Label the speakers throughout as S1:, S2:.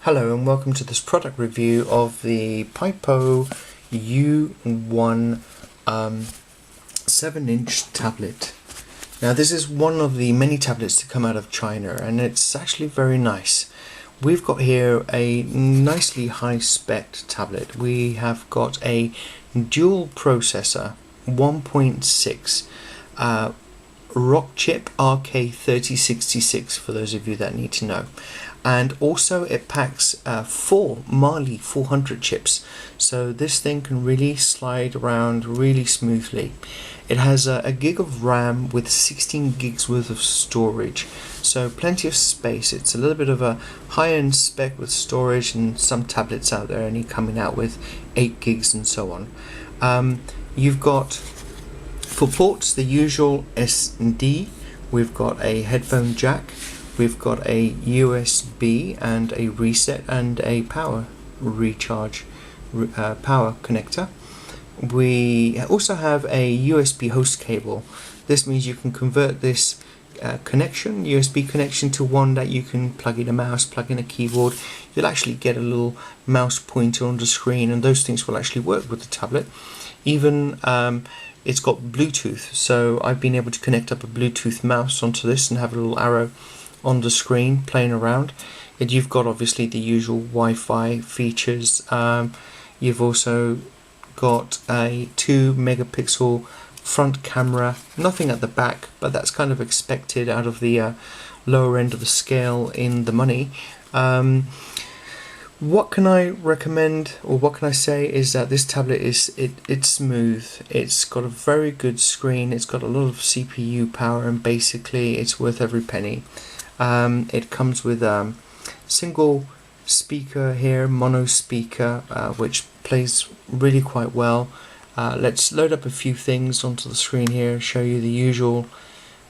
S1: Hello and welcome to this product review of the Pipo U1 7-inch tablet. Now this is one of the many tablets to come out of China and it's actually very nice. We've got here a nicely high-spec tablet. We have got a dual processor 1.6 rock chip rk3066 for those of you that need to know, and also it packs 4 Mali 400 chips, so this thing can really slide around really smoothly. It has a gig of RAM with 16 gigs worth of storage, so plenty of space. It's a little bit of a high-end spec with storage, and some tablets out there only coming out with 8 gigs and so on. You've got for ports the usual SD, we've got a headphone jack, we've got a USB and a reset and a power recharge power connector. We also have a USB host cable. This means you can convert this USB connection to one that you can plug in a mouse, plug in a keyboard. You'll actually get a little mouse pointer on the screen, and those things will actually work with the tablet. Even it's got Bluetooth, so I've been able to connect up a Bluetooth mouse onto this and have a little arrow on the screen playing around. And you've got obviously the usual Wi-Fi features. You've also got a 2 megapixel front camera, nothing at the back, but that's kind of expected out of the lower end of the scale in the money. What can I recommend, or what can I say, is that this tablet is it's smooth. It's got a very good screen, it's got a lot of CPU power, and basically it's worth every penny. It comes with single speaker here, mono speaker, which plays really quite well. Let's load up a few things onto the screen here, show you the usual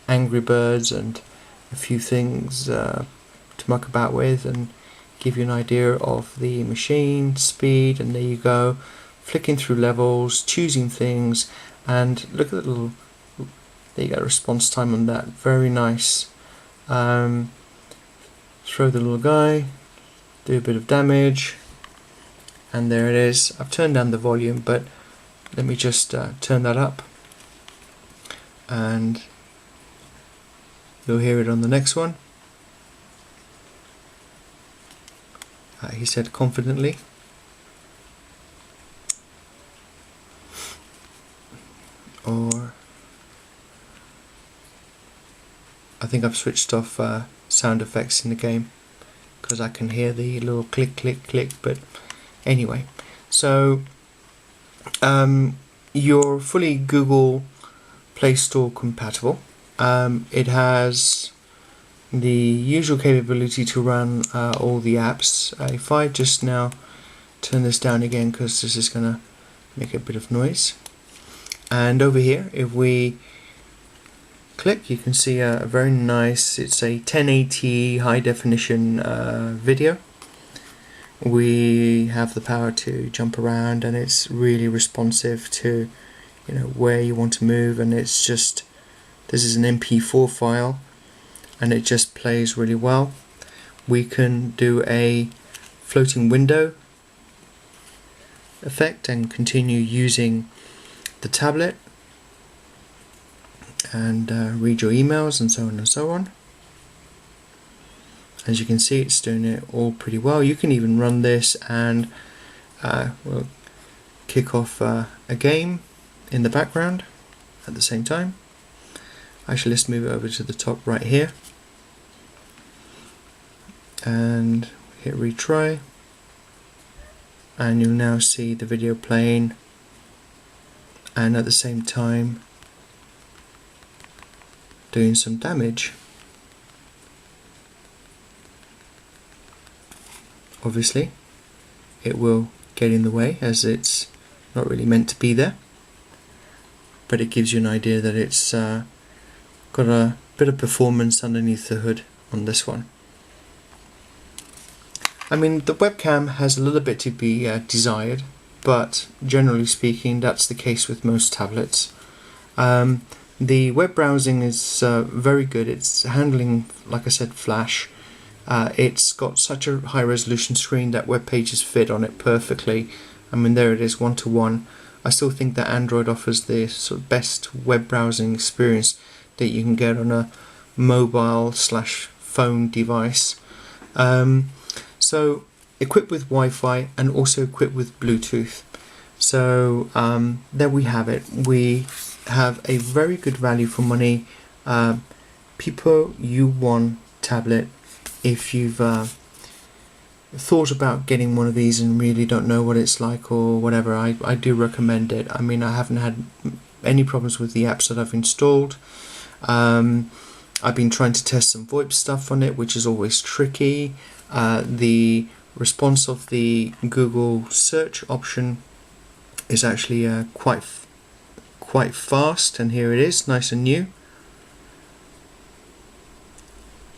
S1: Angry Birds and a few things to muck about with, and give you an idea of the machine speed. And there you go, flicking through levels, choosing things, and look at the little, there you go, response time on that, very nice. Throw the little guy, do a bit of damage, and there it is. I've turned down the volume, but let me just turn that up, and you'll hear it on the next one. He said confidently. Or I think I've switched off sound effects in the game because I can hear the little click click click, but anyway, so you're fully Google Play Store compatible. It has the usual capability to run all the apps. If I just now turn this down again, because this is going to make a bit of noise, and over here if we click, you can see a very nice, it's a 1080 high definition video. We have the power to jump around, and it's really responsive to, you know, where you want to move, and it's just, this is an MP4 file and it just plays really well. We can do a floating window effect and continue using the tablet, and read your emails and so on and so on. As you can see, it's doing it all pretty well. You can even run this and we'll kick off a game in the background at the same time. Actually, let's move it over to the top right here and hit retry, and you'll now see the video playing, and at the same time doing some damage. Obviously it will get in the way as it's not really meant to be there, but it gives you an idea that it's got a bit of performance underneath the hood on this one. I mean, the webcam has a little bit to be desired, but generally speaking that's the case with most tablets. The web browsing is very good. It's handling, like I said, Flash. It's got such a high resolution screen that web pages fit on it perfectly. I mean, there it is, 1-to-1. I still think that Android offers the sort of best web browsing experience that you can get on a mobile/phone device. So equipped with Wi-Fi and also equipped with Bluetooth. So there we have it. We have a very good value for money Pipo U1 tablet. If you've thought about getting one of these and really don't know what it's like or whatever, I do recommend it. I mean, I haven't had any problems with the apps that I've installed. I've been trying to test some VoIP stuff on it, which is always tricky. The response of the Google search option is actually quite fast, and here it is, nice and new.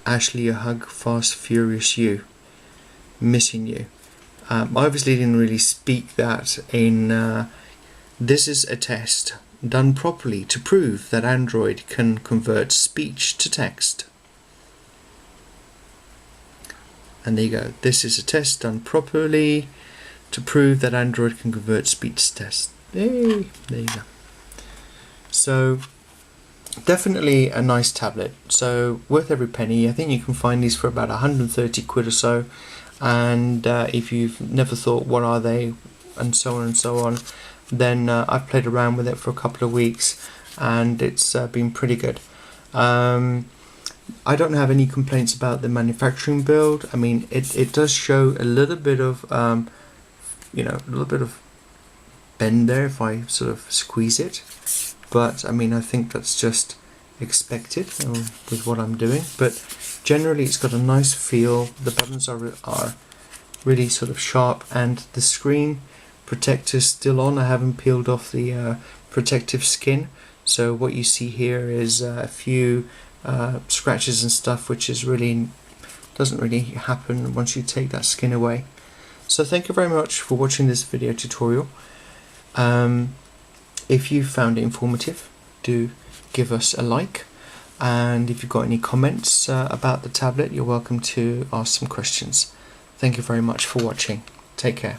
S1: Ashley, a hug, fast, furious you, missing you. I obviously didn't really speak that in. This is a test done properly to prove that Android can convert speech to text. And there you go. This is a test done properly to prove that Android can convert speech to text. Hey, there you go. So definitely a nice tablet. So worth every penny. I think you can find these for about 130 quid or so. And if you've never thought what are they and so on, then I've played around with it for a couple of weeks and it's been pretty good. I don't have any complaints about the manufacturing build. I mean, it does show a little bit of a little bit of bend there if I sort of squeeze it, but I mean, I think that's just expected with what I'm doing. But generally it's got a nice feel. The buttons are really sort of sharp, and the screen protector's still on. I haven't peeled off the protective skin, so what you see here is a few scratches and stuff, which is really doesn't really happen once you take that skin away. So thank you very much for watching this video tutorial. If you found it informative, do give us a like, and if you've got any comments about the tablet, you're welcome to ask some questions. Thank you very much for watching. Take care.